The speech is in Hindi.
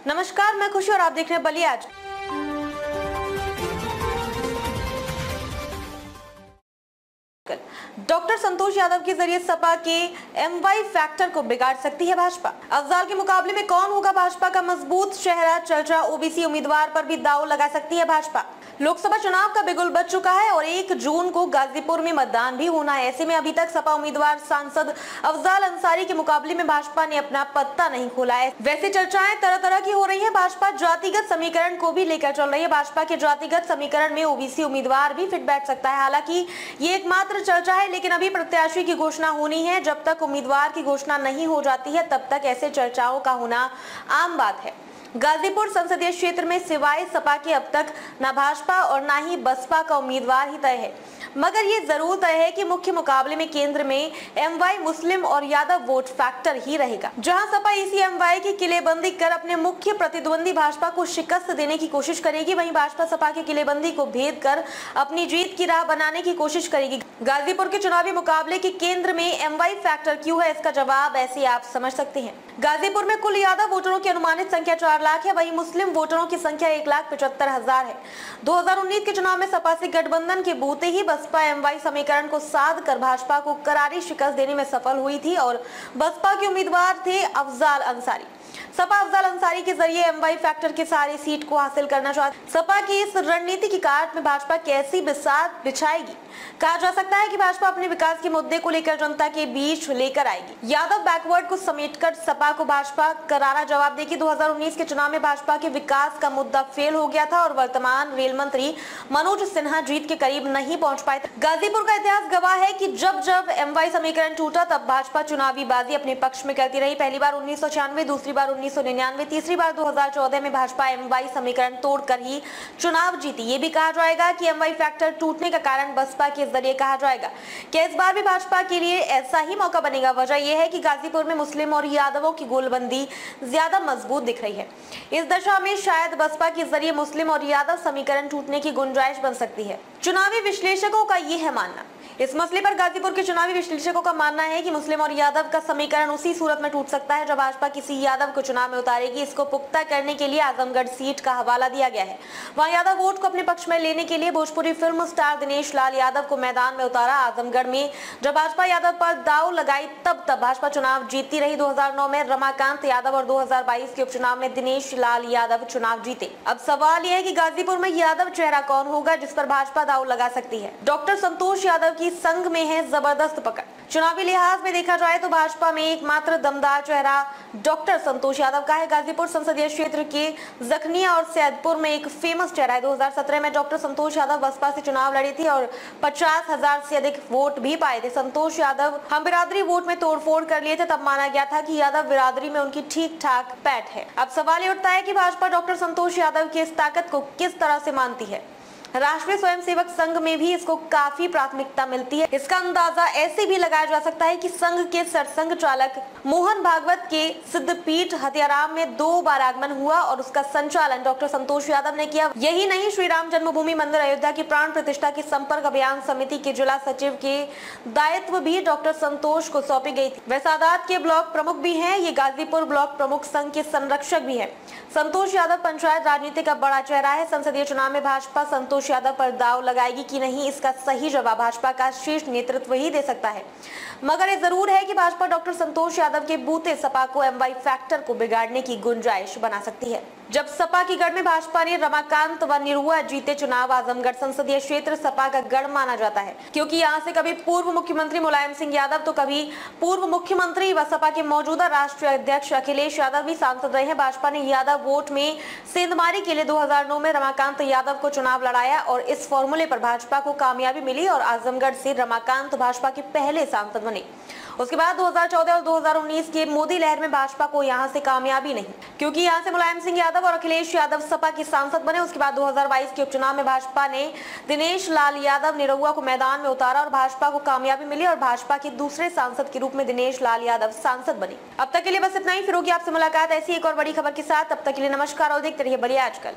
नमस्कार, मैं खुशी और आप देख रहे हैं बलिया आज। डॉक्टर संतोष यादव के जरिए सपा के एमवाई फैक्टर को बिगाड़ सकती है भाजपा। अफजाल के मुकाबले में कौन होगा भाजपा का मजबूत चेहरा? चर्चा ओबीसी उम्मीदवार पर भी दांव लगा सकती है भाजपा। लोकसभा चुनाव का बिगुल बज चुका है और 1 जून को गाजीपुर में मतदान भी होना है। ऐसे में अभी तक सपा उम्मीदवार सांसद अफजाल अंसारी के मुकाबले में भाजपा ने अपना पत्ता नहीं खोला है। वैसे चर्चाएं तरह तरह की हो रही है। भाजपा जातिगत समीकरण को भी लेकर चल रही है। भाजपा के जातिगत समीकरण में ओबीसी उम्मीदवार भी फिट बैठ सकता है। हालांकि ये एकमात्र चर्चा है, लेकिन अभी प्रत्याशी की घोषणा होनी है। जब तक उम्मीदवार की घोषणा नहीं हो जाती है तब तक ऐसे चर्चाओं का होना आम बात है। गाजीपुर संसदीय क्षेत्र में सिवाय सपा के अब तक न भाजपा और न ही बसपा का उम्मीदवार ही तय है, मगर ये जरूर तय है कि मुख्य मुकाबले में केंद्र में एमवाई मुस्लिम और यादव वोट फैक्टर ही रहेगा। जहां सपा इसी एमवाई की किलेबंदी कर अपने मुख्य प्रतिद्वंदी भाजपा को शिकस्त देने की कोशिश करेगी, वहीं भाजपा सपा की किलेबंदी को भेद कर अपनी जीत की राह बनाने की कोशिश करेगी। गाजीपुर के चुनावी मुकाबले के केंद्र में एमवाई फैक्टर क्यों है, इसका जवाब ऐसे आप समझ सकते हैं। गाजीपुर में कुल यादव वोटरों की अनुमानित संख्या 4 लाख है, वहीं मुस्लिम वोटरों की संख्या 1,75,000 है। 2019 के चुनाव में सपा से गठबंधन के बूते ही बसपा एमवाई समीकरण को साध कर भाजपा को करारी शिकस्त देने में सफल हुई थी और बसपा के उम्मीदवार थे अफजाल अंसारी। सपा अफजाल अंसारी के जरिए एमवाई फैक्टर के सारी सीट को हासिल करना चाहती। सपा की इस रणनीति की काट में भाजपा कैसी बिसात बिछाएगी? कहा जा सकता है कि भाजपा अपने विकास के मुद्दे को लेकर जनता के बीच लेकर आएगी। यादव बैकवर्ड को समेटकर सपा को भाजपा करारा जवाब देगी। 2019 के चुनाव में भाजपा के विकास का मुद्दा फेल हो गया था और वर्तमान रेल मंत्री मनोज सिन्हा जीत के करीब नहीं पहुंच पाए थे। गाजीपुर का इतिहास गवाह है कि जब जब एमवाई समीकरण टूटा तब भाजपा चुनावी बाजी अपने पक्ष में करती रही। पहली बार 1996, दूसरी बार 1999, तीसरी बार 2014 में भाजपा एमवाई समीकरण तोड़कर ही चुनाव जीती। ये भी कहा जाएगा कि एमवाई फैक्टर टूटने का कारण बसपा के जरिए कहा जाएगा। क्या इस बार भी भाजपा के लिए ऐसा ही मौका बनेगा? वजह यह है कि गाजीपुर में मुस्लिम और यादवों की गोलबंदी ज्यादा मजबूत दिख रही है। इस दशा में शायद बसपा के जरिए मुस्लिम और यादव समीकरण टूटने की गुंजाइश बन सकती है। चुनावी विश्लेषकों का यह है मानना। इस मसले पर गाजीपुर के चुनावी विश्लेषकों का मानना है कि मुस्लिम और यादव का समीकरण उसी सूरत में टूट सकता है जब भाजपा किसी यादव को चुनाव में उतारेगी। इसको पुख्ता करने के लिए आजमगढ़ सीट का हवाला दिया गया है। वहां यादव वोट को अपने पक्ष में लेने के लिए भोजपुरी फिल्म स्टार दिनेश लाल यादव को मैदान में उतारा। आजमगढ़ में जब भाजपा यादव पर दाव लगाई तब भाजपा चुनाव जीतती रही। 2009 में रमाकांत यादव और 2022 के उपचुनाव में दिनेश लाल यादव चुनाव जीते। अब सवाल यह है कि गाजीपुर में यादव चेहरा कौन होगा जिस पर भाजपा दाव लगा सकती है? डॉक्टर संतोष यादव की संघ में है जबरदस्त पकड़। चुनावी लिहाज में देखा जाए तो भाजपा में एकमात्र दमदार चेहरा डॉक्टर संतोष यादव का है। गाजीपुर संसदीय क्षेत्र के जखनिया और सैदपुर में एक फेमस चेहरा है। 2017 में डॉक्टर संतोष यादव बसपा से चुनाव लड़ी थी और 50,000 से अधिक वोट भी पाए थे। संतोष यादव हम बिरादरी वोट में तोड़फोड़ कर लिए थे, तब माना गया था कि यादव बिरादरी में उनकी ठीक ठाक पैठ है। अब सवाल ये उठता है कि भाजपा डॉक्टर संतोष यादव की इस ताकत को किस तरह से मानती है। राष्ट्रीय स्वयंसेवक संघ में भी इसको काफी प्राथमिकता मिलती है। इसका अंदाजा ऐसे भी लगाया जा सकता है कि संघ के सरसंघ चालक मोहन भागवत के सिद्धपीठ हथियाराम में 2 बार आगमन हुआ और उसका संचालन डॉक्टर संतोष यादव ने किया। यही नहीं, श्री राम जन्मभूमि मंदिर अयोध्या की प्राण प्रतिष्ठा की संपर्क अभियान समिति के जिला सचिव के दायित्व भी डॉक्टर संतोष को सौंपी गई थी। वे सादात के ब्लॉक प्रमुख भी है। ये गाजीपुर ब्लॉक प्रमुख संघ के संरक्षक भी है। संतोष यादव पंचायत राजनीति का बड़ा चेहरा है। संसदीय चुनाव में भाजपा संतोष यादव पर दाव लगाएगी कि नहीं, इसका सही जवाब भाजपा का शीर्ष नेतृत्व ही दे सकता है। मगर ये जरूर है कि भाजपा डॉक्टर संतोष यादव के बूते सपा को एमवाई फैक्टर को बिगाड़ने की गुंजाइश बना सकती है। जब सपा की गढ़ में भाजपा ने रमाकांत व निरुआ जीते चुनाव, आजमगढ़ संसदीय क्षेत्र सपा का गढ़ माना जाता है, क्योंकि यहाँ से कभी पूर्व मुख्यमंत्री मुलायम सिंह यादव तो कभी पूर्व मुख्यमंत्री व सपा के मौजूदा राष्ट्रीय अध्यक्ष अखिलेश यादव भी सांसद रहे हैं। भाजपा ने यादव वोट में सेंधमारी के लिए 2009 में रमाकांत यादव को चुनाव लड़ाया और इस फॉर्मूले पर भाजपा को कामयाबी मिली और आजमगढ़ से रमाकांत भाजपा के पहले सांसद बने। उसके बाद 2014 और 2019 के मोदी लहर में भाजपा को यहां से कामयाबी नहीं, क्योंकि यहां से मुलायम सिंह यादव और अखिलेश यादव सपा के सांसद बने। उसके बाद 2022 के उपचुनाव में भाजपा ने दिनेश लाल यादव निरहुआ को मैदान में उतारा और भाजपा को कामयाबी मिली और भाजपा के दूसरे सांसद के रूप में दिनेश लाल यादव सांसद बने। अब तक के लिए बस इतना ही। फिर होगी आपसे मुलाकात ऐसी एक और बड़ी खबर के साथ। तब तक के लिए नमस्कार और देखते रहिए बलिया आजकल।